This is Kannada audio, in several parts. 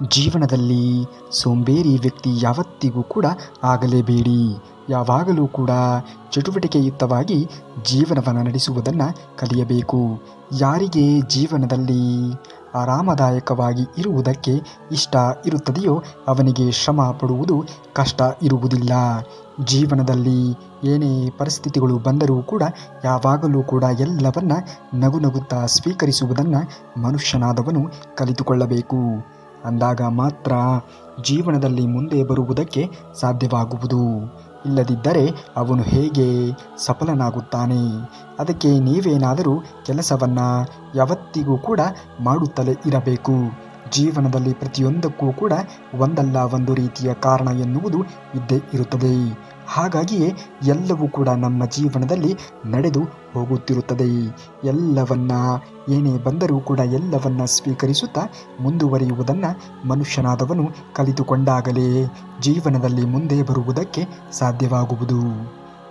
ಜೀವನದಲ್ಲಿ ಸೋಂಬೇರಿ ವ್ಯಕ್ತಿ ಯಾವತ್ತಿಗೂ ಕೂಡ ಆಗಲೇಬೇಡಿ. ಯಾವಾಗಲೂ ಕೂಡ ಚಟುವಟಿಕೆಯುತವಾಗಿ ಜೀವನವನ್ನು ನಡೆಸುವುದನ್ನು ಕಲಿಯಬೇಕು. ಯಾರಿಗೆ ಜೀವನದಲ್ಲಿ ಆರಾಮದಾಯಕವಾಗಿ ಇರುವುದಕ್ಕೆ ಇಷ್ಟ ಇರುತ್ತದೆಯೋ ಅವನಿಗೆ ಶ್ರಮ ಪಡುವುದು ಕಷ್ಟ ಇರುವುದಿಲ್ಲ. ಜೀವನದಲ್ಲಿ ಏನೇ ಪರಿಸ್ಥಿತಿಗಳು ಬಂದರೂ ಕೂಡ ಯಾವಾಗಲೂ ಕೂಡ ಎಲ್ಲವನ್ನ ನಗುನಗುತ್ತಾ ಸ್ವೀಕರಿಸುವುದನ್ನು ಮನುಷ್ಯನಾದವನು ಕಲಿತುಕೊಳ್ಳಬೇಕು. ಅಂದಾಗ ಮಾತ್ರ ಜೀವನದಲ್ಲಿ ಮುಂದೆ ಬರುವುದಕ್ಕೆ ಸಾಧ್ಯವಾಗುವುದು. ಇಲ್ಲದಿದ್ದರೆ ಅವನು ಹೇಗೆ ಸಫಲನಾಗುತ್ತಾನೆ? ಅದಕ್ಕೆ ನೀವೇನಾದರೂ ಕೆಲಸವನ್ನು ಯಾವತ್ತಿಗೂ ಕೂಡ ಮಾಡುತ್ತಲೇ ಇರಬೇಕು. ಜೀವನದಲ್ಲಿ ಪ್ರತಿಯೊಂದಕ್ಕೂ ಕೂಡ ಒಂದಲ್ಲ ಒಂದು ರೀತಿಯ ಕಾರಣ ಎನ್ನುವುದು ಇದ್ದೇ ಇರುತ್ತದೆ. ಹಾಗಾಗಿಯೇ ಎಲ್ಲವೂ ಕೂಡ ನಮ್ಮ ಜೀವನದಲ್ಲಿ ನಡೆದು ಹೋಗುತ್ತಿರುತ್ತದೆ. ಎಲ್ಲವನ್ನ ಏನೇ ಬಂದರೂ ಕೂಡ ಎಲ್ಲವನ್ನ ಸ್ವೀಕರಿಸುತ್ತಾ ಮುಂದುವರಿಯುವುದನ್ನು ಮನುಷ್ಯನಾದವನು ಕಲಿತುಕೊಂಡಾಗಲೇ ಜೀವನದಲ್ಲಿ ಮುಂದೆ ಬರುವುದಕ್ಕೆ ಸಾಧ್ಯವಾಗುವುದು.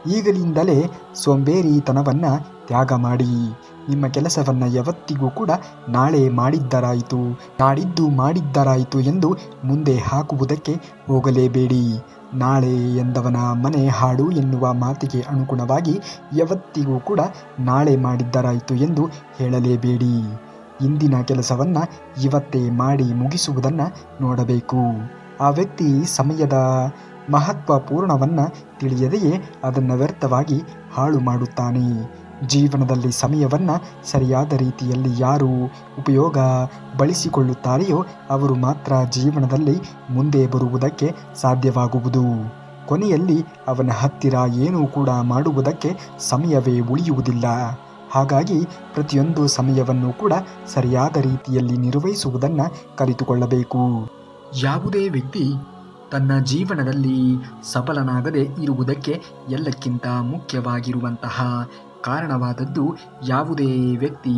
ಈಗಲಿಂದಲೇ ಸೋಂಬೇರಿತನವನ್ನು ತ್ಯಾಗ ಮಾಡಿ. ನಿಮ್ಮ ಕೆಲಸವನ್ನು ಯಾವತ್ತಿಗೂ ಕೂಡ ನಾಳೆ ಮಾಡಿದ್ದರಾಯಿತು, ನಾಡಿದ್ದು ಮಾಡಿದ್ದರಾಯಿತು ಎಂದು ಮುಂದೆ ಹಾಕುವುದಕ್ಕೆ ಹೋಗಲೇಬೇಡಿ. ನಾಳೆ ಎಂದವನ ಮನೆ ಹಾಡು ಎನ್ನುವ ಮಾತಿಗೆ ಅನುಗುಣವಾಗಿ ಯಾವತ್ತಿಗೂ ಕೂಡ ನಾಳೆ ಮಾಡಿದ್ದರಾಯಿತು ಎಂದು ಹೇಳಲೇಬೇಡಿ. ಇಂದಿನ ಕೆಲಸವನ್ನು ಇವತ್ತೇ ಮಾಡಿ ಮುಗಿಸುವುದನ್ನು ನೋಡಬೇಕು. ಆ ವ್ಯಕ್ತಿ ಸಮಯದ ಮಹತ್ವಪೂರ್ಣವನ್ನು ತಿಳಿಯದೆಯೇ ಅದನ್ನು ವ್ಯರ್ಥವಾಗಿ ಹಾಳು ಮಾಡುತ್ತಾನೆ. ಜೀವನದಲ್ಲಿ ಸಮಯವನ್ನು ಸರಿಯಾದ ರೀತಿಯಲ್ಲಿ ಯಾರು ಉಪಯೋಗ ಬಳಸಿಕೊಳ್ಳುತ್ತಾರೆಯೋ ಅವರು ಮಾತ್ರ ಜೀವನದಲ್ಲಿ ಮುಂದೆ ಬರುವುದಕ್ಕೆ ಸಾಧ್ಯವಾಗುವುದು. ಕೊನೆಯಲ್ಲಿ ಅವನ ಹತ್ತಿರ ಏನೂ ಕೂಡ ಮಾಡುವುದಕ್ಕೆ ಸಮಯವೇ ಉಳಿಯುವುದಿಲ್ಲ. ಹಾಗಾಗಿ ಪ್ರತಿಯೊಂದು ಸಮಯವನ್ನು ಕೂಡ ಸರಿಯಾದ ರೀತಿಯಲ್ಲಿ ನಿರ್ವಹಿಸುವುದನ್ನು ಕಲಿತುಕೊಳ್ಳಬೇಕು. ಯಾವುದೇ ವ್ಯಕ್ತಿ ತನ್ನ ಜೀವನದಲ್ಲಿ ಸಫಲನಾಗದೆ ಇರುವುದಕ್ಕೆ ಎಲ್ಲಕ್ಕಿಂತ ಮುಖ್ಯವಾಗಿರುವಂತಹ ಕಾರಣವಾದದ್ದು ಯಾವುದೇ ವ್ಯಕ್ತಿ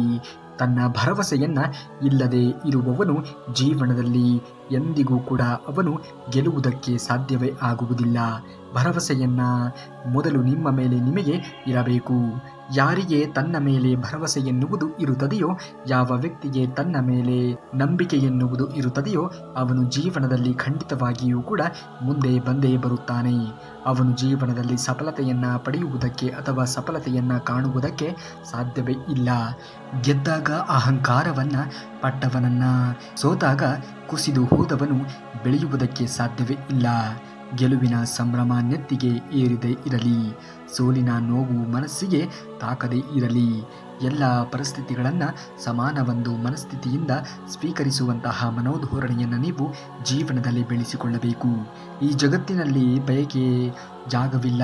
ತನ್ನ ಭರವಸೆಯನ್ನು ಇಲ್ಲದೆ ಇರುವವನು ಜೀವನದಲ್ಲಿ ಎಂದಿಗೂ ಕೂಡ ಅವನು ಗೆಲ್ಲುವುದಕ್ಕೆ ಸಾಧ್ಯವೇ ಆಗುವುದಿಲ್ಲ. ಭರವಸೆಯನ್ನು ಮೊದಲು ನಿಮ್ಮ ಮೇಲೆ ನಿಮಗೆ ಇರಬೇಕು. ಯಾರಿಗೆ ತನ್ನ ಮೇಲೆ ಭರವಸೆ ಎನ್ನುವುದು ಇರುತ್ತದೆಯೋ, ಯಾವ ವ್ಯಕ್ತಿಗೆ ತನ್ನ ಮೇಲೆ ನಂಬಿಕೆ ಎನ್ನುವುದು ಇರುತ್ತದೆಯೋ ಅವನು ಜೀವನದಲ್ಲಿ ಖಂಡಿತವಾಗಿಯೂ ಕೂಡ ಮುಂದೆ ಬಂದೇ ಬರುತ್ತಾನೆ. ಅವನು ಜೀವನದಲ್ಲಿ ಸಫಲತೆಯನ್ನು ಪಡೆಯುವುದಕ್ಕೆ ಅಥವಾ ಸಫಲತೆಯನ್ನು ಕಾಣುವುದಕ್ಕೆ ಸಾಧ್ಯವೇ ಇಲ್ಲ. ಗೆದ್ದಾಗ ಅಹಂಕಾರವನ್ನು ಪಟ್ಟವನನ್ನು, ಸೋತಾಗ ಕುಸಿದು ಹೋದವನು ಬೆಳೆಯುವುದಕ್ಕೆ ಸಾಧ್ಯವೇ ಇಲ್ಲ. ಗೆಲುವಿನ ಸಂಭ್ರಮ ನೆತ್ತಿಗೆ ಏರಿದೇ ಇರಲಿ, ಸೋಲಿನ ನೋವು ಮನಸ್ಸಿಗೆ ತಾಕದೇ ಇರಲಿ. ಎಲ್ಲ ಪರಿಸ್ಥಿತಿಗಳನ್ನು ಸಮಾನವೊಂದು ಮನಸ್ಥಿತಿಯಿಂದ ಸ್ವೀಕರಿಸುವಂತಹ ಮನೋಧೋರಣೆಯನ್ನು ನೀವು ಜೀವನದಲ್ಲಿ ಬೆಳೆಸಿಕೊಳ್ಳಬೇಕು. ಈ ಜಗತ್ತಿನಲ್ಲಿ ಬಯಕೆ ಜಾಗವಿಲ್ಲ.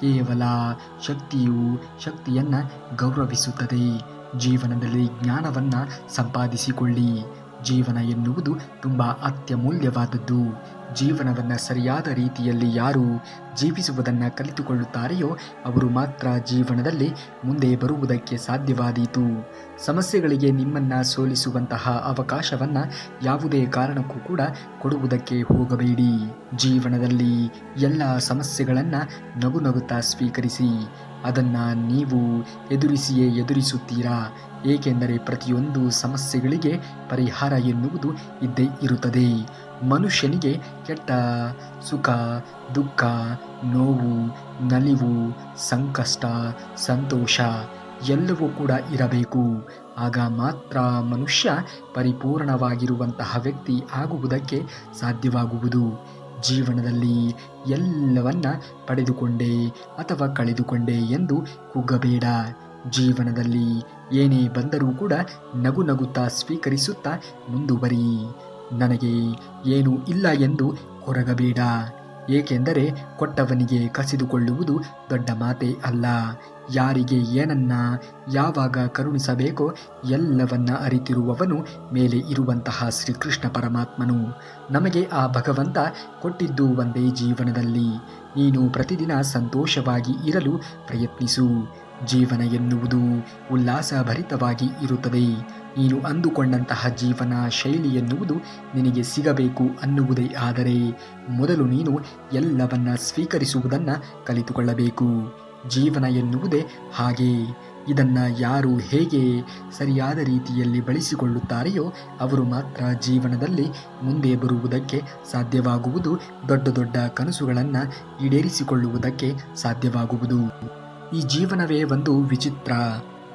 ಕೇವಲ ಶಕ್ತಿಯನ್ನು ಗೌರವಿಸುತ್ತದೆ. ಜೀವನದಲ್ಲಿ ಜ್ಞಾನವನ್ನು ಸಂಪಾದಿಸಿಕೊಳ್ಳಿ. ಜೀವನ ಎನ್ನುವುದು ತುಂಬ ಅತ್ಯಮೂಲ್ಯವಾದದ್ದು. ಜೀವನವನ್ನು ಸರಿಯಾದ ರೀತಿಯಲ್ಲಿ ಯಾರು ಜೀವಿಸುವುದನ್ನು ಕಲಿತುಕೊಳ್ಳುತ್ತಾರೆಯೋ ಅವರು ಮಾತ್ರ ಜೀವನದಲ್ಲಿ ಮುಂದೆ ಬರುವುದಕ್ಕೆ ಸಾಧ್ಯವಾದೀತು. ಸಮಸ್ಯೆಗಳಿಗೆ ನಿಮ್ಮನ್ನು ಸೋಲಿಸುವಂತಹ ಅವಕಾಶವನ್ನು ಯಾವುದೇ ಕಾರಣಕ್ಕೂ ಕೂಡ ಕೊಡುವುದಕ್ಕೆ ಹೋಗಬೇಡಿ. ಜೀವನದಲ್ಲಿ ಎಲ್ಲ ಸಮಸ್ಯೆಗಳನ್ನು ನಗುನಗುತ್ತಾ ಸ್ವೀಕರಿಸಿ. ಅದನ್ನು ನೀವು ಎದುರಿಸುತ್ತೀರಾ. ಏಕೆಂದರೆ ಪ್ರತಿಯೊಂದು ಸಮಸ್ಯೆಗಳಿಗೆ ಪರಿಹಾರ ಎನ್ನುವುದು ಇದ್ದೇ ಇರುತ್ತದೆ. ಮನುಷ್ಯನಿಗೆ ಕೆಟ್ಟ ಸುಖ, ದುಃಖ, ನೋವು, ನಲಿವು, ಸಂಕಷ್ಟ, ಸಂತೋಷ ಎಲ್ಲವೂ ಕೂಡ ಇರಬೇಕು. ಆಗ ಮಾತ್ರ ಮನುಷ್ಯ ಪರಿಪೂರ್ಣವಾಗಿರುವಂತಹ ವ್ಯಕ್ತಿ ಆಗುವುದಕ್ಕೆ ಸಾಧ್ಯವಾಗುವುದು. ಜೀವನದಲ್ಲಿ ಎಲ್ಲವನ್ನ ಪಡೆದುಕೊಂಡೆ ಅಥವಾ ಕಳೆದುಕೊಂಡೆ ಎಂದು ಕುಗ್ಗಬೇಡ. ಜೀವನದಲ್ಲಿ ಏನೇ ಬಂದರೂ ಕೂಡ ನಗುತ್ತಾ ಸ್ವೀಕರಿಸುತ್ತಾ ಮುಂದುವರಿ. ನನಗೆ ಏನೂ ಇಲ್ಲ ಎಂದು ಕೊರಗಬೇಡ. ಏಕೆಂದರೆ ಕೊಟ್ಟವನಿಗೆ ಕಸಿದುಕೊಳ್ಳುವುದು ದೊಡ್ಡ ಮಾತೇ ಅಲ್ಲ. ಯಾರಿಗೆ ಏನನ್ನ ಯಾವಾಗ ಕರುಣಿಸಬೇಕೋ ಎಲ್ಲವನ್ನ ಅರಿತಿರುವವನು ಮೇಲೆ ಇರುವಂತಹ ಶ್ರೀಕೃಷ್ಣ ಪರಮಾತ್ಮನು. ನಮಗೆ ಆ ಭಗವಂತ ಕೊಟ್ಟಿದ್ದು ಒಂದೇ ಜೀವನದಲ್ಲಿ. ನೀನು ಪ್ರತಿದಿನ ಸಂತೋಷವಾಗಿ ಇರಲು ಪ್ರಯತ್ನಿಸು. ಜೀವನ ಎನ್ನುವುದು ಉಲ್ಲಾಸಭರಿತವಾಗಿ ಇರುತ್ತದೆ. ನೀನು ಅಂದುಕೊಂಡಂತಹ ಜೀವನ ಶೈಲಿ ಎನ್ನುವುದು ನಿನಗೆ ಸಿಗಬೇಕು ಅನ್ನುವುದೇ ಆದರೆ ಮೊದಲು ನೀನು ಎಲ್ಲವನ್ನ ಸ್ವೀಕರಿಸುವುದನ್ನು ಕಲಿತುಕೊಳ್ಳಬೇಕು. ಜೀವನ ಎನ್ನುವುದೇ ಹಾಗೆ. ಇದನ್ನು ಯಾರು ಹೇಗೆ ಸರಿಯಾದ ರೀತಿಯಲ್ಲಿ ಬಳಸಿಕೊಳ್ಳುತ್ತಾರೆಯೋ ಅವರು ಮಾತ್ರ ಜೀವನದಲ್ಲಿ ಮುಂದೆ ಬರುವುದಕ್ಕೆ ಸಾಧ್ಯವಾಗುವುದು, ದೊಡ್ಡ ದೊಡ್ಡ ಕನಸುಗಳನ್ನು ಈಡೇರಿಸಿಕೊಳ್ಳುವುದಕ್ಕೆ ಸಾಧ್ಯವಾಗುವುದು. ಈ ಜೀವನವೇ ಒಂದು ವಿಚಿತ್ರ.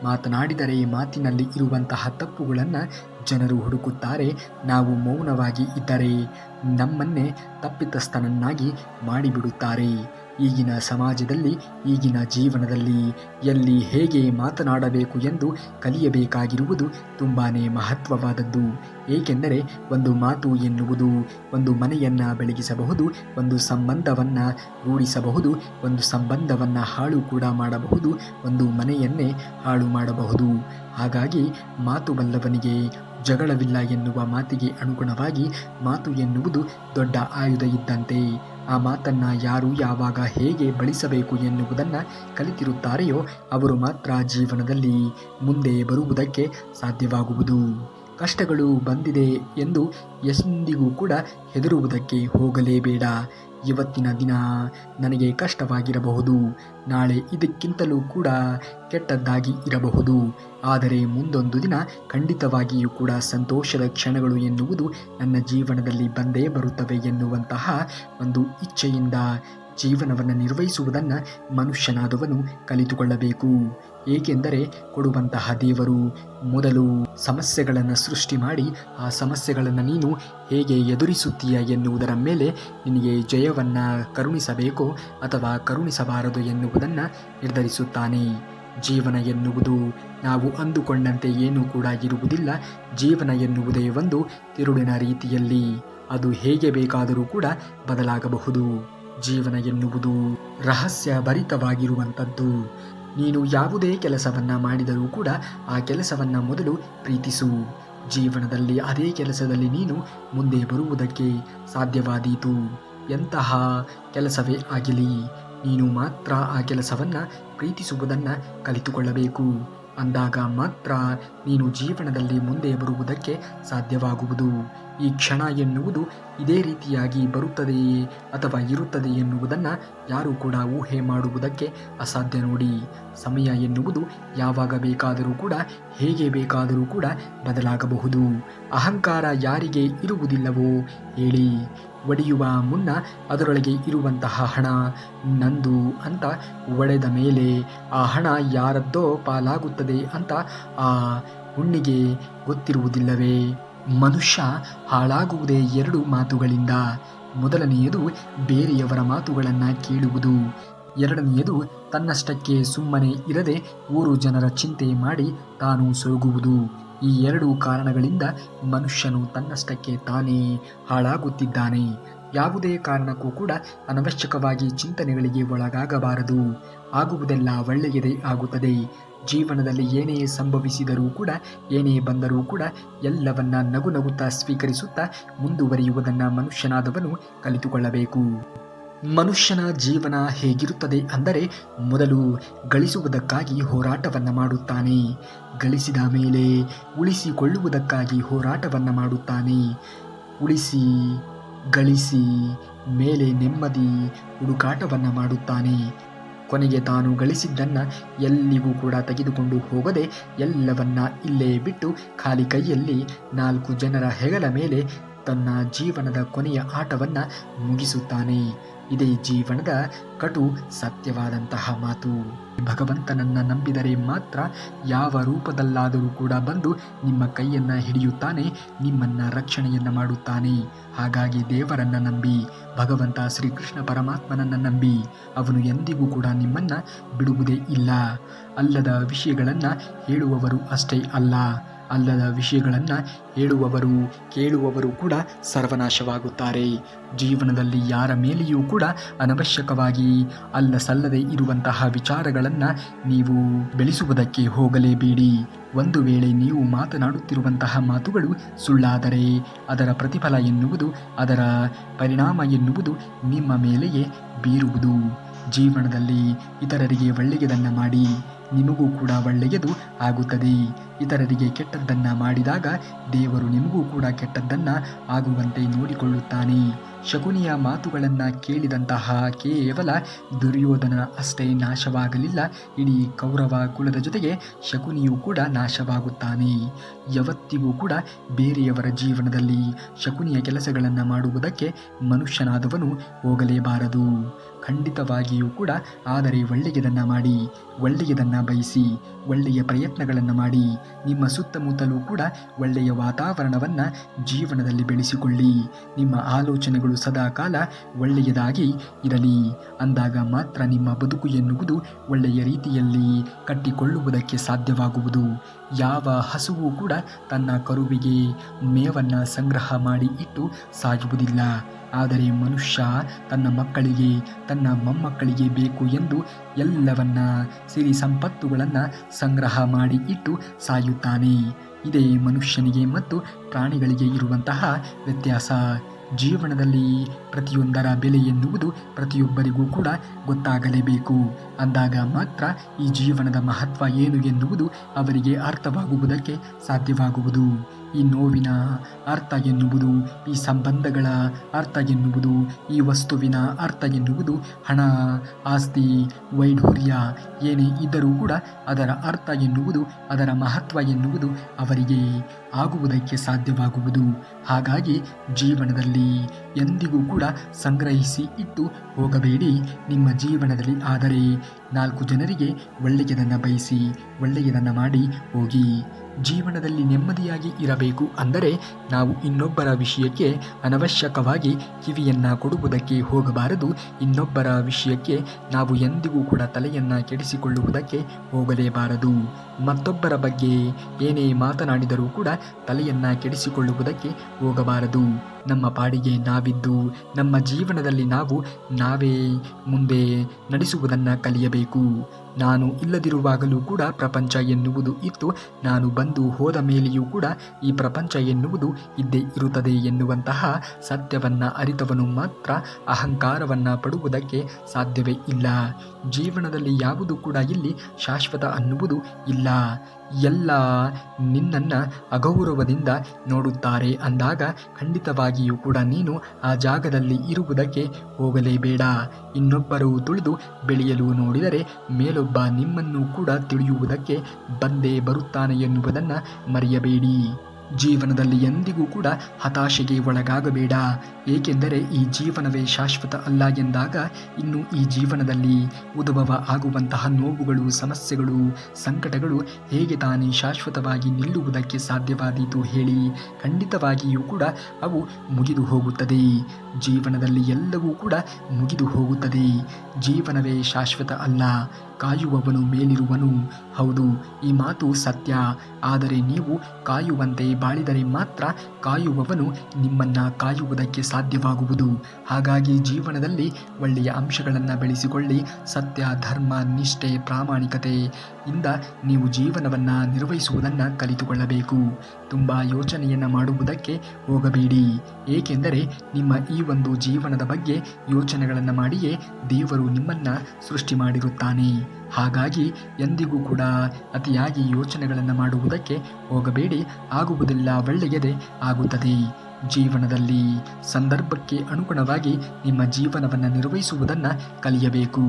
ಮಾತನಾಡಿದರೆ ಮಾತಿನಲ್ಲಿ ಇರುವಂತಹ ತಪ್ಪುಗಳನ್ನು ಜನರು ಹುಡುಕುತ್ತಾರೆ. ನಾವು ಮೌನವಾಗಿ ಇದ್ದರೆ ನಮ್ಮನ್ನೇ ತಪ್ಪಿತಸ್ಥನನ್ನಾಗಿ ಮಾಡಿಬಿಡುತ್ತಾರೆ. ಈಗಿನ ಸಮಾಜದಲ್ಲಿ, ಈಗಿನ ಜೀವನದಲ್ಲಿ ಎಲ್ಲಿ ಹೇಗೆ ಮಾತನಾಡಬೇಕು ಎಂದು ಕಲಿಯಬೇಕಾಗಿರುವುದು ತುಂಬಾ ಮಹತ್ವವಾದದ್ದು. ಏಕೆಂದರೆ ಒಂದು ಮಾತು ಎನ್ನುವುದು ಒಂದು ಮನೆಯನ್ನು ಬೆಳಗಿಸಬಹುದು, ಒಂದು ಸಂಬಂಧವನ್ನು ರೂಢಿಸಬಹುದು, ಒಂದು ಸಂಬಂಧವನ್ನು ಹಾಳು ಕೂಡ ಮಾಡಬಹುದು, ಒಂದು ಮನೆಯನ್ನೇ ಹಾಳು ಮಾಡಬಹುದು. ಹಾಗಾಗಿ ಮಾತು ಬಲ್ಲವನಿಗೆ ಜಗಳವಿಲ್ಲ ಎನ್ನುವ ಮಾತಿಗೆ ಅನುಗುಣವಾಗಿ ಮಾತು ಎನ್ನುವುದು ದೊಡ್ಡ ಆಯುಧ ಇದ್ದಂತೆ. ಆ ಮಾತನ್ನು ಯಾರು ಯಾವಾಗ ಹೇಗೆ ಬಳಸಬೇಕು ಎನ್ನುವುದನ್ನು ಕಲಿತಿರುತ್ತಾರೆಯೋ ಅವರು ಮಾತ್ರ ಜೀವನದಲ್ಲಿ ಮುಂದೆ ಬರುವುದಕ್ಕೆ ಸಾಧ್ಯವಾಗುವುದು. ಕಷ್ಟಗಳು ಬಂದಿದೆ ಎಂದು ಎಂದಿಗೂ ಕೂಡ ಹೆದರುವುದಕ್ಕೆ ಹೋಗಲೇಬೇಡ. ಇವತ್ತಿನ ದಿನ ನನಗೆ ಕಷ್ಟವಾಗಿರಬಹುದು, ನಾಳೆ ಇದಕ್ಕಿಂತಲೂ ಕೂಡ ಕೆಟ್ಟದ್ದಾಗಿ ಇರಬಹುದು, ಆದರೆ ಮುಂದೊಂದು ದಿನ ಖಂಡಿತವಾಗಿಯೂ ಕೂಡ ಸಂತೋಷದ ಕ್ಷಣಗಳು ಎನ್ನುವುದು ನನ್ನ ಜೀವನದಲ್ಲಿ ಬಂದೇ ಬರುತ್ತವೆ ಎನ್ನುವಂತಹ ಒಂದು ಇಚ್ಛೆಯಿಂದ ಜೀವನವನ್ನು ನಿರ್ವಹಿಸುವುದನ್ನು ಮನುಷ್ಯನಾದವನು ಕಲಿತುಕೊಳ್ಳಬೇಕು. ಏಕೆಂದರೆ ಕೊಡುವಂತಹ ದೇವರು ಮೊದಲು ಸಮಸ್ಯೆಗಳನ್ನು ಸೃಷ್ಟಿ ಮಾಡಿ ಆ ಸಮಸ್ಯೆಗಳನ್ನು ನೀನು ಹೇಗೆ ಎದುರಿಸುತ್ತೀಯ ಎನ್ನುವುದರ ಮೇಲೆ ನಿನಗೆ ಜಯವನ್ನು ಕರುಣಿಸಬೇಕೋ ಅಥವಾ ಕರುಣಿಸಬಾರದು ಎನ್ನುವುದನ್ನು ನಿರ್ಧರಿಸುತ್ತಾನೆ. ಜೀವನ ಎನ್ನುವುದು ನಾವು ಅಂದುಕೊಂಡಂತೆ ಏನೂ ಕೂಡ ಇರುವುದಿಲ್ಲ. ಜೀವನ ಎನ್ನುವುದೇ ಒಂದು ತಿರುಳಿನ ರೀತಿಯಲ್ಲಿ, ಅದು ಹೇಗೆ ಬೇಕಾದರೂ ಕೂಡ ಬದಲಾಗಬಹುದು. ಜೀವನ ಎನ್ನುವುದು ರಹಸ್ಯ ಭರಿತವಾಗಿರುವಂಥದ್ದು. ನೀನು ಯಾವುದೇ ಕೆಲಸವನ್ನು ಮಾಡಿದರೂ ಕೂಡ ಆ ಕೆಲಸವನ್ನು ಮೊದಲು ಪ್ರೀತಿಸು. ಜೀವನದಲ್ಲಿ ಅದೇ ಕೆಲಸದಲ್ಲಿ ನೀನು ಮುಂದೆ ಬರುವುದಕ್ಕೆ ಸಾಧ್ಯವಾದೀತು. ಎಂತಹ ಕೆಲಸವೇ ಆಗಲಿ ನೀನು ಮಾತ್ರ ಆ ಕೆಲಸವನ್ನು ಪ್ರೀತಿಸುವುದನ್ನು ಕಲಿತುಕೊಳ್ಳಬೇಕು. ಅಂದಾಗ ಮಾತ್ರ ನೀನು ಜೀವನದಲ್ಲಿ ಮುಂದೆ ಬರುವುದಕ್ಕೆ ಸಾಧ್ಯವಾಗುವುದು. ಈ ಕ್ಷಣ ಎನ್ನುವುದು ಇದೇ ರೀತಿಯಾಗಿ ಬರುತ್ತದೆಯೇ ಅಥವಾ ಇರುತ್ತದೆ ಎನ್ನುವುದನ್ನು ಯಾರೂ ಕೂಡ ಊಹೆ ಮಾಡುವುದಕ್ಕೆ ಅಸಾಧ್ಯ. ನೋಡಿ, ಸಮಯ ಎನ್ನುವುದು ಯಾವಾಗ ಬೇಕಾದರೂ ಕೂಡ ಹೇಗೆ ಬೇಕಾದರೂ ಕೂಡ ಬದಲಾಗಬಹುದು. ಅಹಂಕಾರ ಯಾರಿಗೆ ಇರುವುದಿಲ್ಲವೋ ಹೇಳಿ. ಒಡೆಯುವ ಮುನ್ನ ಅದರೊಳಗೆ ಇರುವಂತಹ ಹಣ ನಂದು ಅಂತ ಒಡೆದ ಮೇಲೆ ಆ ಹಣ ಯಾರದ್ದೋ ಪಾಲಾಗುತ್ತದೆ ಅಂತ ಆ ಹುಣ್ಣಿಗೆ ಗೊತ್ತಿರುವುದಿಲ್ಲವೇ? ಮನುಷ್ಯ ಹಾಳಾಗುವುದೇ ಎರಡು ಮಾತುಗಳಿಂದ. ಮೊದಲನೆಯದು ಬೇರೆಯವರ ಮಾತುಗಳನ್ನು ಕೇಳುವುದು, ಎರಡನೆಯದು ತನ್ನಷ್ಟಕ್ಕೆ ಸುಮ್ಮನೆ ಇರದೆ ಊರು ಜನರ ಚಿಂತೆ ಮಾಡಿ ತಾನು ಸೋಗುವುದು. ಈ ಎರಡು ಕಾರಣಗಳಿಂದ ಮನುಷ್ಯನು ತನ್ನಷ್ಟಕ್ಕೆ ತಾನೇ ಹಾಳಾಗುತ್ತಿದ್ದಾನೆ. ಯಾವುದೇ ಕಾರಣಕ್ಕೂ ಕೂಡ ಅನವಶ್ಯಕವಾಗಿ ಚಿಂತನೆಗಳಿಗೆ ಒಳಗಾಗಬಾರದು. ಆಗುವುದೆಲ್ಲ ಒಳ್ಳೆಯದೇ ಆಗುತ್ತದೆ. ಜೀವನದಲ್ಲಿ ಏನೇ ಸಂಭವಿಸಿದರೂ ಕೂಡ, ಏನೇ ಬಂದರೂ ಕೂಡ ಎಲ್ಲವನ್ನ ನಗು ನಗುತ್ತಾ ಸ್ವೀಕರಿಸುತ್ತಾ ಮುಂದುವರಿಯುವುದನ್ನು ಮನುಷ್ಯನಾದವನು ಕಲಿತುಕೊಳ್ಳಬೇಕು. ಮನುಷ್ಯನ ಜೀವನ ಹೇಗಿರುತ್ತದೆ ಅಂದರೆ, ಮೊದಲು ಗಳಿಸುವುದಕ್ಕಾಗಿ ಹೋರಾಟವನ್ನು ಮಾಡುತ್ತಾನೆ, ಗಳಿಸಿದ ಮೇಲೆ ಉಳಿಸಿಕೊಳ್ಳುವುದಕ್ಕಾಗಿ ಹೋರಾಟವನ್ನು ಮಾಡುತ್ತಾನೆ, ಉಳಿಸಿ ಗಳಿಸಿ ಮೇಲೆ ನೆಮ್ಮದಿ ಹುಡುಕಾಟವನ್ನು ಮಾಡುತ್ತಾನೆ. ಕೊನೆಗೆ ತಾನು ಗಳಿಸಿದ್ದನ್ನು ಎಲ್ಲಿಗೂ ಕೂಡ ತೆಗೆದುಕೊಂಡು ಹೋಗದೆ ಎಲ್ಲವನ್ನ ಇಲ್ಲೇ ಬಿಟ್ಟು ಖಾಲಿ ಕೈಯಲ್ಲಿ 4 ಜನರ ಹೆಗಲ ಮೇಲೆ ತನ್ನ ಜೀವನದ ಕೊನೆಯ ಆಟವನ್ನು ಮುಗಿಸುತ್ತಾನೆ. ಇದೇ ಜೀವನದ ಕಟು ಸತ್ಯವಾದಂತಹ ಮಾತು. ಭಗವಂತನನ್ನು ನಂಬಿದರೆ ಮಾತ್ರ ಯಾವ ರೂಪದಲ್ಲಾದರೂ ಕೂಡ ಬಂದು ನಿಮ್ಮ ಕೈಯನ್ನು ಹಿಡಿಯುತ್ತಾನೆ, ನಿಮ್ಮನ್ನು ರಕ್ಷಣೆಯನ್ನು ಮಾಡುತ್ತಾನೆ. ಹಾಗಾಗಿ ದೇವರನ್ನು ನಂಬಿ, ಭಗವಂತ ಶ್ರೀಕೃಷ್ಣ ಪರಮಾತ್ಮನನ್ನು ನಂಬಿ. ಅವನು ಎಂದಿಗೂ ಕೂಡ ನಿಮ್ಮನ್ನು ಬಿಡುವುದೇ ಇಲ್ಲ. ಅಲ್ಲದ ವಿಷಯಗಳನ್ನು ಹೇಳುವವರು ಅಷ್ಟೇ ಅಲ್ಲ, ಅಲ್ಲದ ವಿಷಯಗಳನ್ನು ಹೇಳುವವರು ಕೇಳುವವರು ಕೂಡ ಸರ್ವನಾಶವಾಗುತ್ತಾರೆ. ಜೀವನದಲ್ಲಿ ಯಾರ ಮೇಲೆಯೂ ಕೂಡ ಅನವಶ್ಯಕವಾಗಿ ಅಲ್ಲ ಸಲ್ಲದೆ ಇರುವಂತಹ ವಿಚಾರಗಳನ್ನು ನೀವು ಬೆಳೆಸುವುದಕ್ಕೆ ಹೋಗಲೇಬೇಡಿ. ಒಂದು ವೇಳೆ ನೀವು ಮಾತನಾಡುತ್ತಿರುವಂತಹ ಮಾತುಗಳು ಸುಳ್ಳಾದರೆ ಅದರ ಪ್ರತಿಫಲ ಎನ್ನುವುದು, ಅದರ ಪರಿಣಾಮ ಎನ್ನುವುದು ನಿಮ್ಮ ಮೇಲೆಯೇ ಬೀರುವುದು. ಜೀವನದಲ್ಲಿ ಇತರರಿಗೆ ಒಳ್ಳೆಯದನ್ನು ಮಾಡಿ, ನಿಮಗೂ ಕೂಡ ಒಳ್ಳೆಯದು ಆಗುತ್ತದೆ. ಇತರರಿಗೆ ಕೆಟ್ಟದ್ದನ್ನು ಮಾಡಿದಾಗ ದೇವರು ನಿಮಗೂ ಕೂಡ ಕೆಟ್ಟದ್ದನ್ನು ಆಗುವಂತೆ ನೋಡಿಕೊಳ್ಳುತ್ತಾನೆ. ಶಕುನಿಯ ಮಾತುಗಳನ್ನು ಕೇಳಿದಂತಹ ಕೇವಲ ದುರ್ಯೋಧನ ಅಷ್ಟೇ ನಾಶವಾಗಲಿಲ್ಲ, ಇಡೀ ಕೌರವ ಕುಲದ ಜೊತೆಗೆ ಶಕುನಿಯೂ ಕೂಡ ನಾಶವಾಗುತ್ತಾನೆ. ಯಾವತ್ತಿಗೂ ಕೂಡ ಬೇರೆಯವರ ಜೀವನದಲ್ಲಿ ಶಕುನಿಯ ಕೆಲಸಗಳನ್ನು ಮಾಡುವುದಕ್ಕೆ ಮನುಷ್ಯನಾದವನು ಹೋಗಲೇಬಾರದು. ಖಂಡಿತವಾಗಿಯೂ ಕೂಡ ಆದರೆ ಒಳ್ಳೆಯದನ್ನು ಮಾಡಿ, ಒಳ್ಳೆಯದನ್ನು ಬಯಸಿ, ಒಳ್ಳೆಯ ಪ್ರಯತ್ನಗಳನ್ನು ಮಾಡಿ, ನಿಮ್ಮ ಸುತ್ತಮುತ್ತಲೂ ಕೂಡ ಒಳ್ಳೆಯ ವಾತಾವರಣವನ್ನು ಜೀವನದಲ್ಲಿ ಬೆಳೆಸಿಕೊಳ್ಳಿ. ನಿಮ್ಮ ಆಲೋಚನೆಗಳು ಸದಾಕಾಲ ಒಳ್ಳೆಯದಾಗಿ ಇರಲಿ. ಅಂದಾಗ ಮಾತ್ರ ನಿಮ್ಮ ಬದುಕು ಎನ್ನುವುದು ಒಳ್ಳೆಯ ರೀತಿಯಲ್ಲಿ ಕಟ್ಟಿಕೊಳ್ಳುವುದಕ್ಕೆ ಸಾಧ್ಯವಾಗುವುದು. ಯಾವ ಹಸುವು ಕೂಡ ತನ್ನ ಕರುವಿಗೆ ಮೇವನ್ನು ಸಂಗ್ರಹ ಮಾಡಿ ಇಟ್ಟು ಸಾಯುವುದಿಲ್ಲ. ಆದರೆ ಮನುಷ್ಯ ತನ್ನ ಮಕ್ಕಳಿಗೆ, ತನ್ನ ಮೊಮ್ಮಕ್ಕಳಿಗೆ ಬೇಕು ಎಂದು ಎಲ್ಲವನ್ನ ಸಿರಿ ಸಂಪತ್ತುಗಳನ್ನು ಸಂಗ್ರಹ ಮಾಡಿ ಇಟ್ಟು ಸಾಯುತ್ತಾನೆ. ಇದೇ ಮನುಷ್ಯನಿಗೆ ಮತ್ತು ಪ್ರಾಣಿಗಳಿಗೆ ಇರುವಂತಹ ವ್ಯತ್ಯಾಸ. ಜೀವನದಲ್ಲಿ ಪ್ರತಿಯೊಂದರ ಬೆಲೆ ಎನ್ನುವುದು ಪ್ರತಿಯೊಬ್ಬರಿಗೂ ಕೂಡ ಗೊತ್ತಾಗಲೇಬೇಕು. ಅಂದಾಗ ಮಾತ್ರ ಈ ಜೀವನದ ಮಹತ್ವ ಏನು ಎನ್ನುವುದು ಅವರಿಗೆ ಅರ್ಥವಾಗುವುದಕ್ಕೆ ಸಾಧ್ಯವಾಗುವುದು. ಈ ನೋವಿನ ಅರ್ಥ ಎನ್ನುವುದು, ಈ ಸಂಬಂಧಗಳ ಅರ್ಥ ಎನ್ನುವುದು, ಈ ವಸ್ತುವಿನ ಅರ್ಥ ಎನ್ನುವುದು, ಹಣ, ಆಸ್ತಿ, ವೈಢೂರ್ಯ ಏನೇ ಇದ್ದರೂ ಕೂಡ ಅದರ ಅರ್ಥ ಎನ್ನುವುದು, ಅದರ ಮಹತ್ವ ಎನ್ನುವುದು ಅವರಿಗೆ ಆಗುವುದಕ್ಕೆ ಸಾಧ್ಯವಾಗುವುದು. ಹಾಗಾಗಿ ಜೀವನದಲ್ಲಿ ಎಂದಿಗೂ ಕೂಡ ಸಂಗ್ರಹಿಸಿ ಇಟ್ಟು ಹೋಗಬೇಡಿ. ನಿಮ್ಮ ಜೀವನದಲ್ಲಿ ಆದರೆ 4 ಜನರಿಗೆ ಒಳ್ಳೆಯದನ್ನು ಬಯಸಿ, ಒಳ್ಳೆಯದನ್ನು ಮಾಡಿ ಹೋಗಿ. ಜೀವನದಲ್ಲಿ ನೆಮ್ಮದಿಯಾಗಿ ಇರಬೇಕು ಅಂದರೆ ನಾವು ಇನ್ನೊಬ್ಬರ ವಿಷಯಕ್ಕೆ ಅನವಶ್ಯಕವಾಗಿ ಕಿವಿಯನ್ನು ಕೊಡುವುದಕ್ಕೆ ಹೋಗಬಾರದು. ಇನ್ನೊಬ್ಬರ ವಿಷಯಕ್ಕೆ ನಾವು ಎಂದಿಗೂ ಕೂಡ ತಲೆಯನ್ನು ಕೆಡಿಸಿಕೊಳ್ಳುವುದಕ್ಕೆ ಹೋಗಲೇಬಾರದು. ಮತ್ತೊಬ್ಬರ ಬಗ್ಗೆ ಏನೇ ಮಾತನಾಡಿದರೂ ಕೂಡ ತಲೆಯನ್ನು ಕೆಡಿಸಿಕೊಳ್ಳುವುದಕ್ಕೆ ಹೋಗಬಾರದು. ನಮ್ಮ ಪಾಡಿಗೆ ನಾವಿದ್ದು ನಮ್ಮ ಜೀವನದಲ್ಲಿ ನಾವೇ ಮುಂದೆ ನಡೆಸುವುದನ್ನು ಕಲಿಯಬೇಕು. ನಾನು ಇಲ್ಲದಿರುವಾಗಲೂ ಕೂಡ ಪ್ರಪಂಚ ಎನ್ನುವುದು ಇತ್ತು, ನಾನು ಬಂದು ಹೋದ ಮೇಲೆಯೂ ಕೂಡ ಈ ಪ್ರಪಂಚ ಎನ್ನುವುದು ಇದ್ದೇ ಇರುತ್ತದೆ ಎನ್ನುವಂತಹ ಸತ್ಯವನ್ನು ಅರಿತವನು ಮಾತ್ರ ಅಹಂಕಾರವನ್ನು ಪಡುವುದಕ್ಕೆ ಸಾಧ್ಯವೇ ಇಲ್ಲ. ಜೀವನದಲ್ಲಿ ಯಾವುದು ಕೂಡ ಇಲ್ಲಿ ಶಾಶ್ವತ ಅನ್ನುವುದು ಇಲ್ಲ. ಎಲ್ಲ ನಿನ್ನನ್ನು ಅಗೌರವದಿಂದ ನೋಡುತ್ತಾರೆ. ಅಂದಾಗ ಖಂಡಿತವಾಗಿಯೂ ಕೂಡ ನೀನು ಆ ಜಾಗದಲ್ಲಿ ಇರುವುದಕ್ಕೆ ಹೋಗಲೇಬೇಡ. ಇನ್ನೊಬ್ಬರು ತುಳಿದು ಬೆಳೆಯಲು ನೋಡಿದರೆ ಮೇಲೊಬ್ಬ ನಿಮ್ಮನ್ನು ಕೂಡ ತಿಳಿಯುವುದಕ್ಕೆ ಬಂದೇ ಬರುತ್ತಾನೆ ಎನ್ನುವುದನ್ನು ಮರೆಯಬೇಡಿ. ಜೀವನದಲ್ಲಿ ಎಂದಿಗೂ ಕೂಡ ಹತಾಶೆಗೆ ಒಳಗಾಗಬೇಡ. ಏಕೆಂದರೆ ಈ ಜೀವನವೇ ಶಾಶ್ವತ ಅಲ್ಲ ಎಂದಾಗ ಇನ್ನು ಈ ಜೀವನದಲ್ಲಿ ಉದ್ಭವ ಆಗುವಂತಹ ನೋವುಗಳು, ಸಮಸ್ಯೆಗಳು, ಸಂಕಟಗಳು ಹೇಗೆ ತಾನೇ ಶಾಶ್ವತವಾಗಿ ನಿಲ್ಲುವುದಕ್ಕೆ ಸಾಧ್ಯವಾದೀತು ಹೇಳಿ? ಖಂಡಿತವಾಗಿಯೂ ಕೂಡ ಅವು ಮುಗಿದು ಹೋಗುತ್ತದೆ. ಜೀವನದಲ್ಲಿ ಎಲ್ಲವೂ ಕೂಡ ಮುಗಿದು ಹೋಗುತ್ತದೆ. ಜೀವನವೇ ಶಾಶ್ವತ ಅಲ್ಲ, ಕಾಯುವವನು ಮೇಲಿರುವನು. ಹೌದು, ಈ ಮಾತು ಸತ್ಯ. ಆದರೆ ನೀವು ಕಾಯುವಂತೆ ಬಾಳಿದರೆ ಮಾತ್ರ ಕಾಯುವವನು ನಿಮ್ಮನ್ನು ಕಾಯುವುದಕ್ಕೆ ಸಾಧ್ಯವಾಗುವುದು. ಹಾಗಾಗಿ ಜೀವನದಲ್ಲಿ ಒಳ್ಳೆಯ ಅಂಶಗಳನ್ನು ಬೆಳೆಸಿಕೊಳ್ಳಿ. ಸತ್ಯ, ಧರ್ಮ, ನಿಷ್ಠೆ, ಪ್ರಾಮಾಣಿಕತೆಯಿಂದ ನೀವು ಜೀವನವನ್ನು ನಿರ್ವಹಿಸುವುದನ್ನು ಕಲಿತುಕೊಳ್ಳಬೇಕು. ತುಂಬ ಯೋಚನೆಯನ್ನು ಮಾಡುವುದಕ್ಕೆ ಹೋಗಬೇಡಿ. ಏಕೆಂದರೆ ನಿಮ್ಮ ಈ ಒಂದು ಜೀವನದ ಬಗ್ಗೆ ಯೋಚನೆಗಳನ್ನು ಮಾಡಿಯೇ ದೇವರು ನಿಮ್ಮನ್ನು ಸೃಷ್ಟಿ ಮಾಡಿರುತ್ತಾನೆ. ಹಾಗಾಗಿ ಎಂದಿಗೂ ಕೂಡ ಅತಿಯಾಗಿ ಯೋಚನೆಗಳನ್ನು ಮಾಡುವುದಕ್ಕೆ ಹೋಗಬೇಡಿ. ಆಗುವುದಿಲ್ಲ, ಒಳ್ಳೆಯದೇ ಆಗುತ್ತದೆ. ಜೀವನದಲ್ಲಿ ಸಂದರ್ಭಕ್ಕೆ ಅನುಗುಣವಾಗಿ ನಿಮ್ಮ ಜೀವನವನ್ನು ನಿರ್ವಹಿಸುವುದನ್ನು ಕಲಿಯಬೇಕು.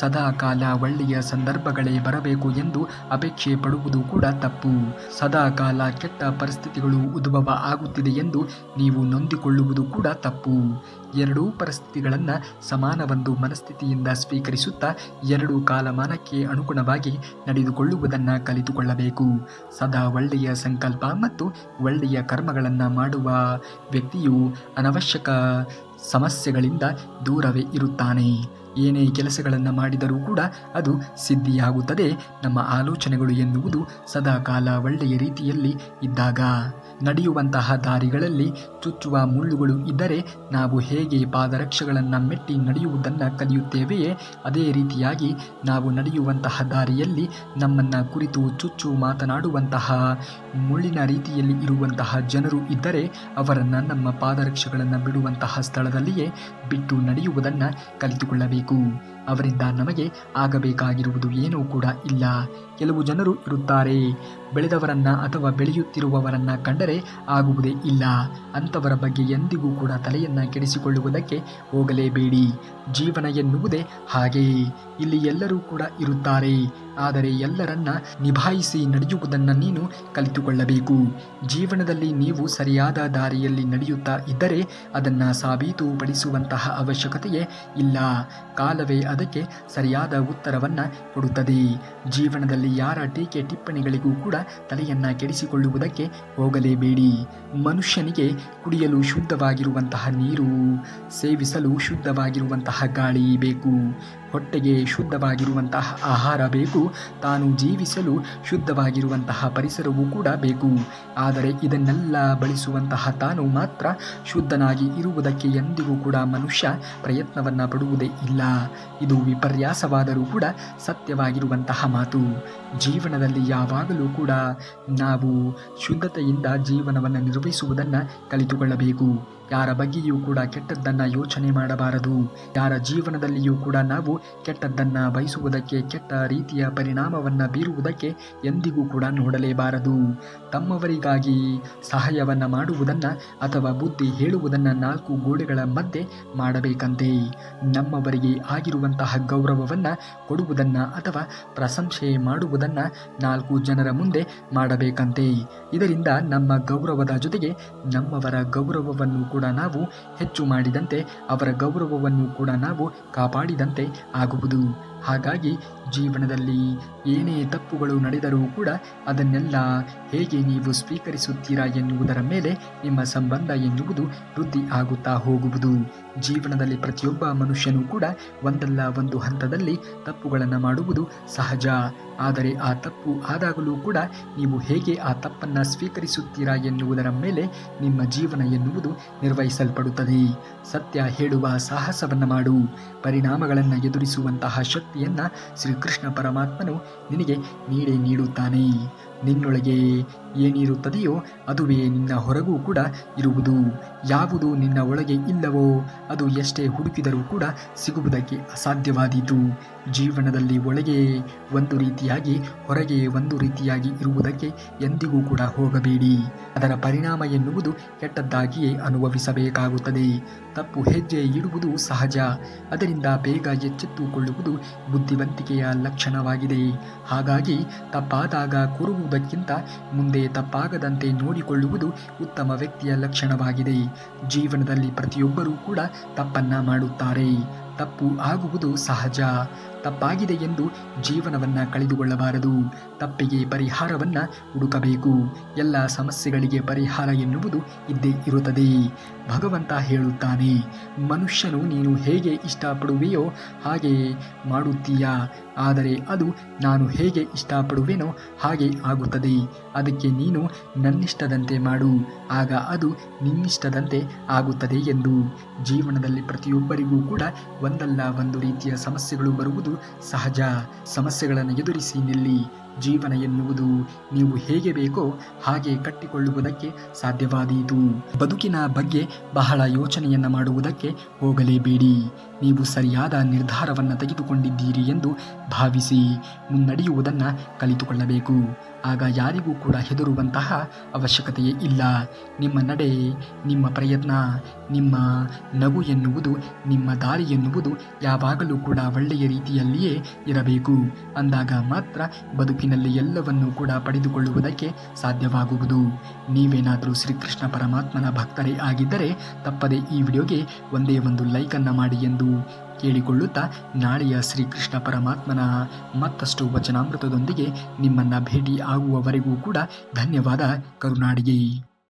ಸದಾ ಕಾಲ ಒಳ್ಳೆಯ ಸಂದರ್ಭಗಳೇ ಬರಬೇಕು ಎಂದು ಅಪೇಕ್ಷೆ ಪಡುವುದು ಕೂಡ ತಪ್ಪು. ಸದಾ ಕಾಲ ಕೆಟ್ಟ ಪರಿಸ್ಥಿತಿಗಳು ಉದ್ಭವ ಆಗುತ್ತಿದೆ ಎಂದು ನೀವು ನೊಂದಿಕೊಳ್ಳುವುದು ಕೂಡ ತಪ್ಪು. ಎರಡೂ ಪರಿಸ್ಥಿತಿಗಳನ್ನು ಸಮಾನ ಒಂದು ಮನಸ್ಥಿತಿಯಿಂದ ಸ್ವೀಕರಿಸುತ್ತಾ ಎರಡೂ ಕಾಲಮಾನಕ್ಕೆ ಅನುಗುಣವಾಗಿ ನಡೆದುಕೊಳ್ಳುವುದನ್ನು ಕಲಿತುಕೊಳ್ಳಬೇಕು. ಸದಾ ಒಳ್ಳೆಯ ಸಂಕಲ್ಪ ಮತ್ತು ಒಳ್ಳೆಯ ಕರ್ಮಗಳನ್ನು ಮಾಡುವ ವ್ಯಕ್ತಿಯು ಅನವಶ್ಯಕ ಸಮಸ್ಯೆಗಳಿಂದ ದೂರವೇ ಇರುತ್ತಾನೆ. ಏನೇ ಕೆಲಸಗಳನ್ನು ಮಾಡಿದರೂ ಕೂಡ ಅದು ಸಿದ್ಧಿಯಾಗುತ್ತದೆ. ನಮ್ಮ ಆಲೋಚನೆಗಳು ಎನ್ನುವುದು ಸದಾಕಾಲ ಒಳ್ಳೆಯ ರೀತಿಯಲ್ಲಿ ಇದ್ದಾಗ. ನಡೆಯುವಂತಹ ದಾರಿಗಳಲ್ಲಿ ಚುಚ್ಚುವ ಮುಳ್ಳುಗಳು ಇದ್ದರೆ ನಾವು ಹೇಗೆ ಪಾದರಕ್ಷೆಗಳನ್ನು ಮೆಟ್ಟಿ ನಡೆಯುವುದನ್ನು ಕಲಿಯುತ್ತೇವೆಯೇ ಅದೇ ರೀತಿಯಾಗಿ ನಾವು ನಡೆಯುವಂತಹ ದಾರಿಯಲ್ಲಿ ನಮ್ಮನ್ನು ಕುರಿತು ಚುಚ್ಚು ಮಾತನಾಡುವಂತಹ ಮುಳ್ಳಿನ ರೀತಿಯಲ್ಲಿ ಇರುವಂತಹ ಜನರು ಇದ್ದರೆ ಅವರನ್ನು ನಮ್ಮ ಪಾದರಕ್ಷೆಗಳನ್ನು ಬಿಡುವಂತಹ ಸ್ಥಳದಲ್ಲಿಯೇ ಬಿಟ್ಟು ನಡೆಯುವುದನ್ನು ಕಲಿತುಕೊಳ್ಳಬೇಕು. ಅವರಿಂದ ನಮಗೆ ಆಗಬೇಕಾಗಿರುವುದು ಏನೂ ಕೂಡ ಇಲ್ಲ. ಕೆಲವು ಜನರು ಇರುತ್ತಾರೆ, ಬೆಳೆದವರನ್ನ ಅಥವಾ ಬೆಳೆಯುತ್ತಿರುವವರನ್ನ ಕಂಡರೆ ಆಗುವುದೇ ಇಲ್ಲ. ಅಂಥವರ ಬಗ್ಗೆ ಎಂದಿಗೂ ಕೂಡ ತಲೆಯನ್ನ ಕೆಡಿಸಿಕೊಳ್ಳುವುದಕ್ಕೆ ಹೋಗಲೇಬೇಡಿ. ಜೀವನ ಎನ್ನುವುದೇ ಹಾಗೆಯೇ. ಇಲ್ಲಿ ಎಲ್ಲರೂ ಕೂಡ ಇರುತ್ತಾರೆ, ಆದರೆ ಎಲ್ಲರನ್ನ ನಿಭಾಯಿಸಿ ನಡೆಯುವುದನ್ನು ನೀನು ಕಲಿತುಕೊಳ್ಳಬೇಕು. ಜೀವನದಲ್ಲಿ ನೀವು ಸರಿಯಾದ ದಾರಿಯಲ್ಲಿ ನಡೆಯುತ್ತಾ ಇದ್ದರೆ ಅದನ್ನು ಸಾಬೀತುಪಡಿಸುವಂತಹ ಅವಶ್ಯಕತೆಯೇ ಇಲ್ಲ. ಕಾಲವೇ ಅದಕ್ಕೆ ಸರಿಯಾದ ಉತ್ತರವನ್ನು ಕೊಡುತ್ತದೆ. ಜೀವನದಲ್ಲಿ ಯಾರ ಟೀಕೆ ಟಿಪ್ಪಣಿಗಳಿಗೂ ಕೂಡ ತಲೆಯನ್ನ ಕೆಡಿಸಿಕೊಳ್ಳುವುದಕ್ಕೆ ಹೋಗಲೇಬೇಡಿ. ಮನುಷ್ಯನಿಗೆ ಕುಡಿಯಲು ಶುದ್ಧವಾಗಿರುವಂತಹ ನೀರು, ಸೇವಿಸಲು ಶುದ್ಧವಾಗಿರುವಂತಹ ಗಾಳಿ ಬೇಕು. ಹೊಟ್ಟೆಗೆ ಶುದ್ಧವಾಗಿರುವಂತಹ ಆಹಾರ ಬೇಕು. ತಾನು ಜೀವಿಸಲು ಶುದ್ಧವಾಗಿರುವಂತಹ ಪರಿಸರವೂ ಕೂಡ ಬೇಕು. ಆದರೆ ಇದನ್ನೆಲ್ಲ ಬಳಸುವಂತಹ ತಾನು ಮಾತ್ರ ಶುದ್ಧನಾಗಿ ಇರುವುದಕ್ಕೆ ಎಂದಿಗೂ ಕೂಡ ಮನುಷ್ಯ ಪ್ರಯತ್ನವನ್ನು ಪಡುವುದೇ ಇಲ್ಲ. ಇದು ವಿಪರ್ಯಾಸವಾದರೂ ಕೂಡ ಸತ್ಯವಾಗಿರುವಂತಹ ಮಾತು. ಜೀವನದಲ್ಲಿ ಯಾವಾಗಲೂ ಕೂಡ ನಾವು ಶುದ್ಧತೆಯಿಂದ ಜೀವನವನ್ನು ನಿರ್ವಹಿಸುವುದನ್ನು ಕಲಿತುಕೊಳ್ಳಬೇಕು. ಯಾರ ಬಗ್ಗೆಯೂ ಕೂಡ ಕೆಟ್ಟದ್ದನ್ನು ಯೋಚನೆ ಮಾಡಬಾರದು. ಯಾರ ಜೀವನದಲ್ಲಿಯೂ ಕೂಡ ನಾವು ಕೆಟ್ಟದ್ದನ್ನು ಬಯಸುವುದಕ್ಕೆ, ಕೆಟ್ಟ ರೀತಿಯ ಪರಿಣಾಮವನ್ನು ಬೀರುವುದಕ್ಕೆ ಎಂದಿಗೂ ಕೂಡ ನೋಡಲೇಬಾರದು. ತಮ್ಮವರಿಗಾಗಿ ಸಹಾಯವನ್ನು ಮಾಡುವುದನ್ನು ಅಥವಾ ಬುದ್ಧಿ ಹೇಳುವುದನ್ನು ನಾಲ್ಕು ಗೋಡೆಗಳ ಮಧ್ಯೆ ಮಾಡಬೇಕಂತೆ. ನಮ್ಮವರಿಗೆ ಆಗಿರುವಂತಹ ಗೌರವವನ್ನು ಕೊಡುವುದನ್ನು ಅಥವಾ ಪ್ರಶಂಸೆ ಮಾಡುವುದನ್ನು ನಾಲ್ಕು ಜನರ ಮುಂದೆ ಮಾಡಬೇಕಂತೆ. ಇದರಿಂದ ನಮ್ಮ ಗೌರವದ ಜೊತೆಗೆ ನಮ್ಮವರ ಗೌರವವನ್ನು ಕೂಡ ನಾವು ಹೆಚ್ಚು ಮಾಡಿದಂತೆ, ಅವರ ಗೌರವವನ್ನು ಕೂಡ ನಾವು ಕಾಪಾಡಿದಂತೆ ಆಗುವುದು. ಹಾಗಾಗಿ ಜೀವನದಲ್ಲಿ ಏನೇ ತಪ್ಪುಗಳು ನಡೆದರೂ ಕೂಡ ಅದನ್ನೆಲ್ಲ ಹೇಗೆ ನೀವು ಸ್ವೀಕರಿಸುತ್ತೀರಾ ಎನ್ನುವುದರ ಮೇಲೆ ನಿಮ್ಮ ಸಂಬಂಧ ಎನ್ನುವುದು ವೃದ್ಧಿ ಆಗುತ್ತಾ ಹೋಗುವುದು. ಜೀವನದಲ್ಲಿ ಪ್ರತಿಯೊಬ್ಬ ಮನುಷ್ಯನೂ ಕೂಡ ಒಂದಲ್ಲ ಒಂದು ಹಂತದಲ್ಲಿ ತಪ್ಪುಗಳನ್ನು ಮಾಡುವುದು ಸಹಜ. ಆದರೆ ಆ ತಪ್ಪು ಆದಾಗಲೂ ಕೂಡ ನೀವು ಹೇಗೆ ಆ ತಪ್ಪನ್ನು ಸ್ವೀಕರಿಸುತ್ತೀರಾ ಎನ್ನುವುದರ ಮೇಲೆ ನಿಮ್ಮ ಜೀವನ ಎನ್ನುವುದು ನಿರ್ವಹಿಸಲ್ಪಡುತ್ತದೆ. ಸತ್ಯ ಹೇಳುವ ಸಾಹಸವನ್ನು ಮಾಡು. ಪರಿಣಾಮಗಳನ್ನು ಎದುರಿಸುವಂತಹ ಶಕ್ತಿಯನ್ನು ಶ್ರೀಕೃಷ್ಣ ಪರಮಾತ್ಮನು ನಿನಗೆ ನೀಡುತ್ತಾನೆ. ನಿನ್ನೊಳಗೆ ಏನಿರುತ್ತದೆಯೋ ಅದುವೇ ನಿನ್ನ ಹೊರಗೂ ಕೂಡ ಇರುವುದು. ಯಾವುದು ನಿನ್ನ ಒಳಗೆ ಇಲ್ಲವೋ ಅದು ಎಷ್ಟೇ ಹುಡುಕಿದರೂ ಕೂಡ ಸಿಗುವುದಕ್ಕೆ ಅಸಾಧ್ಯವಾದೀತು. ಜೀವನದಲ್ಲಿ ಒಳಗೆ ಒಂದು ರೀತಿಯಾಗಿ ಹೊರಗೆ ಒಂದು ರೀತಿಯಾಗಿ ಇರುವುದಕ್ಕೆ ಎಂದಿಗೂ ಕೂಡ ಹೋಗಬೇಡಿ. ಅದರ ಪರಿಣಾಮ ಎನ್ನುವುದು ಕೆಟ್ಟದ್ದಾಗಿಯೇ ಅನುಭವಿಸಬೇಕಾಗುತ್ತದೆ. ತಪ್ಪು ಹೆಜ್ಜೆ ಇಡುವುದು ಸಹಜ. ಅದರಿಂದ ಬೇಗ ಎಚ್ಚೆತ್ತುಕೊಳ್ಳುವುದು ಬುದ್ಧಿವಂತಿಕೆಯ ಲಕ್ಷಣವಾಗಿದೆ. ಹಾಗಾಗಿ ತಪ್ಪಾದಾಗ ಕೂರುವುದಕ್ಕಿಂತ ಮುಂದೆ ತಪ್ಪಾಗದಂತೆ ನೋಡಿಕೊಳ್ಳುವುದು ಉತ್ತಮ ವ್ಯಕ್ತಿಯ ಲಕ್ಷಣವಾಗಿದೆ. ಜೀವನದಲ್ಲಿ ಪ್ರತಿಯೊಬ್ಬರೂ ಕೂಡ ತಪ್ಪನ್ನ ಮಾಡುತ್ತಾರೆ. ತಪ್ಪು ಆಗುವುದು ಸಹಜ. ತಪ್ಪಾಗಿದೆ ಎಂದು ಜೀವನವನ್ನು ಕಳೆದುಕೊಳ್ಳಬಾರದು. ತಪ್ಪಿಗೆ ಪರಿಹಾರವನ್ನು ಹುಡುಕಬೇಕು. ಎಲ್ಲ ಸಮಸ್ಯೆಗಳಿಗೆ ಪರಿಹಾರ ಎನ್ನುವುದು ಇದ್ದೇ ಇರುತ್ತದೆ. ಭಗವಂತ ಹೇಳುತ್ತಾನೆ, ಮನುಷ್ಯನು ನೀನು ಹೇಗೆ ಇಷ್ಟಪಡುವೆಯೋ ಹಾಗೆ ಮಾಡುತ್ತೀಯಾ, ಆದರೆ ಅದು ನಾನು ಹೇಗೆ ಇಷ್ಟಪಡುವೆನೋ ಹಾಗೆ ಆಗುತ್ತದೆ. ಅದಕ್ಕೆ ನೀನು ನನ್ನಿಷ್ಟದಂತೆ ಮಾಡು, ಆಗ ಅದು ನಿನ್ನಿಷ್ಟದಂತೆ ಆಗುತ್ತದೆ ಎಂದು. ಜೀವನದಲ್ಲಿ ಪ್ರತಿಯೊಬ್ಬರಿಗೂ ಕೂಡ ಒಂದಲ್ಲ ಒಂದು ರೀತಿಯ ಸಮಸ್ಯೆಗಳು ಬರುವುದು ಸಹಜ. ಸಮಸ್ಯೆಗಳನ್ನು ಎದುರಿಸಿ ನಿಲ್ಲಿ. ಜೀವನ ಎನ್ನುವುದು ನೀವು ಹೇಗೆ ಬೇಕೋ ಹಾಗೆ ಕಟ್ಟಿಕೊಳ್ಳುವುದಕ್ಕೆ ಸಾಧ್ಯವಾದೀತು. ಬದುಕಿನ ಬಗ್ಗೆ ಬಹಳ ಯೋಚನೆಯನ್ನು ಮಾಡುವುದಕ್ಕೆ ಹೋಗಲೇಬೇಡಿ. ನೀವು ಸರಿಯಾದ ನಿರ್ಧಾರವನ್ನು ತೆಗೆದುಕೊಂಡಿದ್ದೀರಿ ಎಂದು ಭಾವಿಸಿ ಮುನ್ನಡೆಯುವುದನ್ನು ಕಲಿತುಕೊಳ್ಳಬೇಕು. ಆಗ ಯಾರಿಗೂ ಕೂಡ ಹೆದರುವಂತಹ ಅವಶ್ಯಕತೆಯೇ ಇಲ್ಲ. ನಿಮ್ಮ ನಡೆ, ನಿಮ್ಮ ಪ್ರಯತ್ನ, ನಿಮ್ಮ ನಗು ಎನ್ನುವುದು, ನಿಮ್ಮ ದಾರಿ ಎನ್ನುವುದು ಯಾವಾಗಲೂ ಕೂಡ ಒಳ್ಳೆಯ ರೀತಿಯಲ್ಲಿಯೇ ಇರಬೇಕು. ಅಂದಾಗ ಮಾತ್ರ ಬದುಕಿನಲ್ಲಿ ಎಲ್ಲವನ್ನೂ ಕೂಡ ಪಡೆದುಕೊಳ್ಳುವುದಕ್ಕೆ ಸಾಧ್ಯವಾಗುವುದು. ನೀವೇನಾದರೂ ಶ್ರೀಕೃಷ್ಣ ಪರಮಾತ್ಮನ ಭಕ್ತರೇ ಆಗಿದ್ದರೆ ತಪ್ಪದೆ ಈ ವಿಡಿಯೋಗೆ ಒಂದೇ ಒಂದು ಲೈಕನ್ನು ಮಾಡಿ ಎಂದು ಕೇಳಿಕೊಳ್ಳುತ್ತಾ, ನಾಳೆಯ ಶ್ರೀಕೃಷ್ಣ ಪರಮಾತ್ಮನ ಮತ್ತಷ್ಟು ವಚನಾಮೃತದೊಂದಿಗೆ ನಿಮ್ಮನ್ನು ಭೇಟಿ ಆಗುವವರೆಗೂ ಕೂಡ ಧನ್ಯವಾದ. ಕರುನಾಡಿಗೆ.